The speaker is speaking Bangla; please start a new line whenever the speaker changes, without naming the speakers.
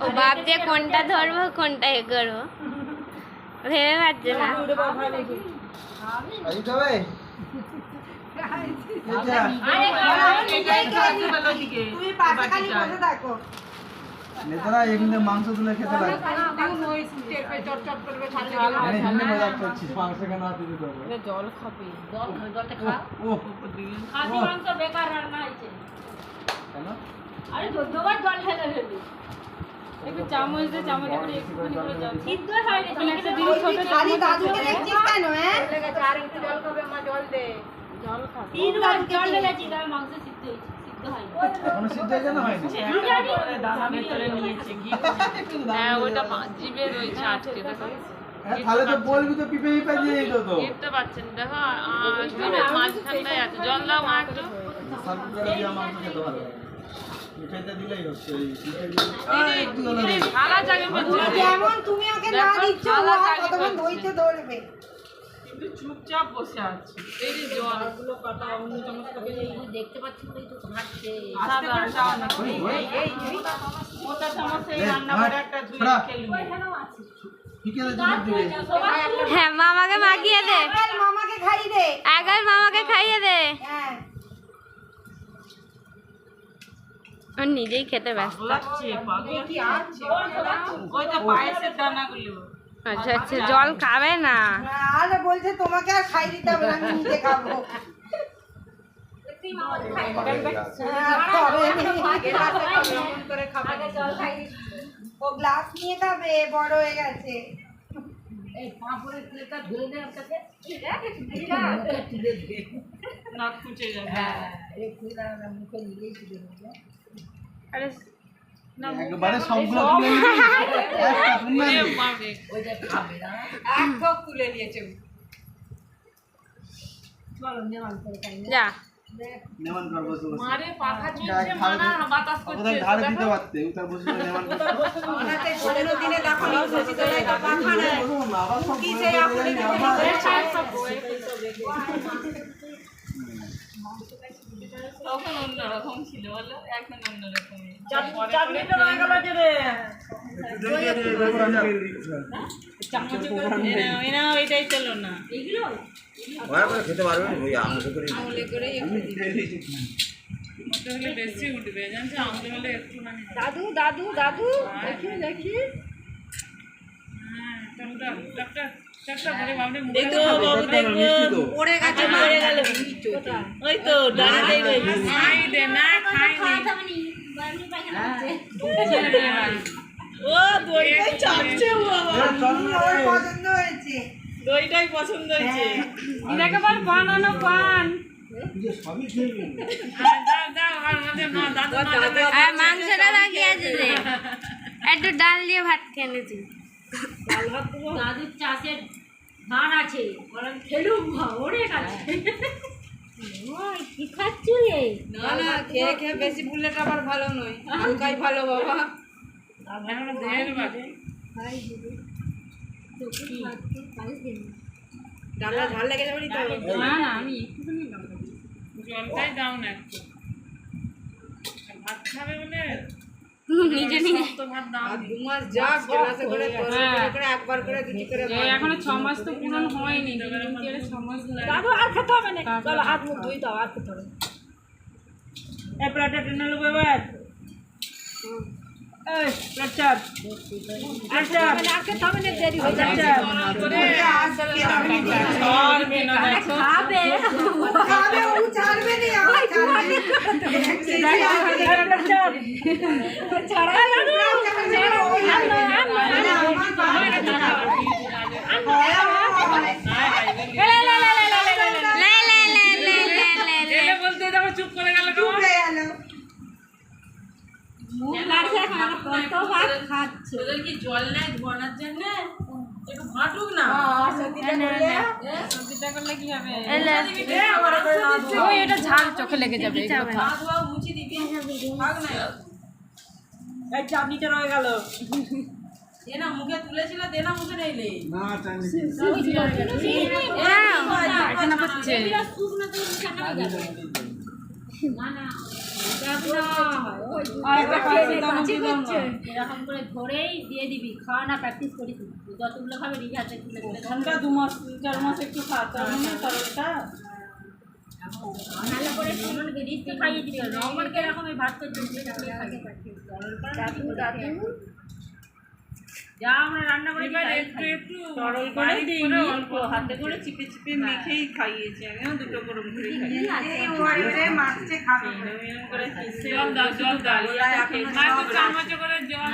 ও বাপ যে কোনটা ধরবো কোনটা এ করবো ভেবে পাচ্ছে না।
নেতারা এখানে মাংস তুলে খেতে লাগে।
জল খাবি জলটা খা খাসি মাংস বেকার রান্না হয়েছে আরে দুবার জল ঢেলে ফেলবি একটু চামচ দিয়ে চামচ করে একটুখানি করে জল সিদ্ধ হয় না একটা জিনিস ছোট খালি দাদুকে দেখছিস কেন হ্যাঁ লেগে আর একটু জল খাবে মা জল দে জল খা তিনবার জল ঢেলেছি তার মাংস সিদ্ধ হয়েছে সিদ্ধ হয়নি
এখনো সিদ্ধ হয়ে জানা হয়নি
দানা ভেতরে নিয়েছে কি হ্যাঁ ওটা জিভে রয়েছে আটকে দেখো
তাহলে তো বলবি তো পিপে পিপে দিয়ে দিত তো
দেখতে পাচ্ছেন দেখো মাঝখানটায় আছে জল দাও মা একটু
সাবুদানা দিয়ে মাংস খেতে ভালো মিঠাইটা দিলেই হচ্ছে
খালা জাগে
যেমন তুমি ওকে না দিচ্ছ কতক্ষণ ধইতে ধরবে
কিন্তু চুপচাপ বসে আছে এই যে জলগুলো কাটা অন্য চামচ থেকে দেখতে পাচ্ছি ওই তো ঘাটছে আস্তে করে যাও না এই মোটা চামচে রান্না করে একটা দুই খেলবো
হ্যাঁ মামাকে মাখিয়ে দে
মামাকে খাইয়ে দে
একবার মামাকে খাইয়ে দে
হ্যাঁ
ও নিজেই খেতে ব্যস্ত। আচ্ছা আচ্ছা জল খাবে না
আর বলছে তোমাকে আর খাই দিতে হবে না আমি নিজে খাবো ও গ্লাস নিয়ে খাবে বড় হয়ে গেছে
একবারে সবগুলো তুলে
তুলে নিয়েছে
যা
নেমান কর বসে বসে
মারে পাখা চলছে মানা বাতাস করছে
ধারে দিতে পারতে উতার বসে নেমান করতে
ওনাতে কোনো দিনে দেখো নি বসে তো এটা পাখা না কি সে আপনি
তখন অন্যরকম ছিল বলো এখন অন্যরকম
চাটনিটা রয়ে গেল যে রে
এটাই চলো না এইগুলো
খেতে পারবেন ওই আমলে করে
বেশি উঠবে জানছো আমলে হলে একটুখানি
দাদু দাদু দাদু দেখি দেখি পড়ে গেছে পড়ে গেল
ওই তো দাঁড়াতেই রয়েছে সাইডে না খাইনি ও দইটাই চাপছে
ওর পছন্দ হয়েছে
দইটাই পছন্দ হয়েছে দিদাকে বল বানানো পান
আর মাংসটা বাকি আছে রে একটু ডাল দিয়ে ভাত খেয়ে নিয়েছি
দাদুর চাষের ধান আছে খেলুম অনেক আছে
কি খাচ্ছি রে
না না খেয়ে খেয়ে বেশি বুলেট আবার ভালো নয় হালকাই ভালো বাবা ডালটা ঝাল লেগে যাবে তো
না না আমি একটুখানি জলটাই দাও না একটু ভাত খাবে বলে
নিজে নিজে
ভাত দাও
আর 2 মাস যা গ্লাসে করে করে একবার করে দুটি করে
এখনো 6 মাস তো পূরণ হয়নি 6 মাস
দাদু আর খেতে হবে না চলো হাত মুখ ধুই দাও আর খেতে হবে
এই প্লেটে টেনে নেবো এবার এই প্লেট চার
আর খেতে হবে না দেরি হয়ে যাচ্ছে
খাবে
খাবে ও ছাড়বে না আমার
বলতে দেখো চুপ করে গেল তোদের কি জল নেই ধোয়ানোর জন্য একটু ঘাটুক না সবজিটা করলে কি হবে এটা ঝাল চোখে লেগে যাবে মুছি দিবি থাক না
এই চাটনিটা রয়ে গেল
দে না মুখে তুলেছিল দে না মুখে
না চাইনিজ
পায়খানা করছে
এরকম করে ধরেই দিয়ে দিবি, খাওয়া না প্র্যাকটিস করিস, যতগুলো খাবে নিজে হাতে তুলে তুলে খাবি।
2-4 মাস একটু খাওয়াতে হবে না তরলটা।
ভালো করে সুমন দিদি খাইয়ে দিবি, রমনকে এরকম এই ভাত করে দিবি, যা আমরা রান্না করে
তরল করে দিইনি, অল্প হাতে করে চিপে চিপে মেখেই খাইয়েছি, আমিও দুটো গরম করে খাইয়েছি।
মারছে খাবে
এরকম করে জল দাও, জল দাও, চামচ করে জল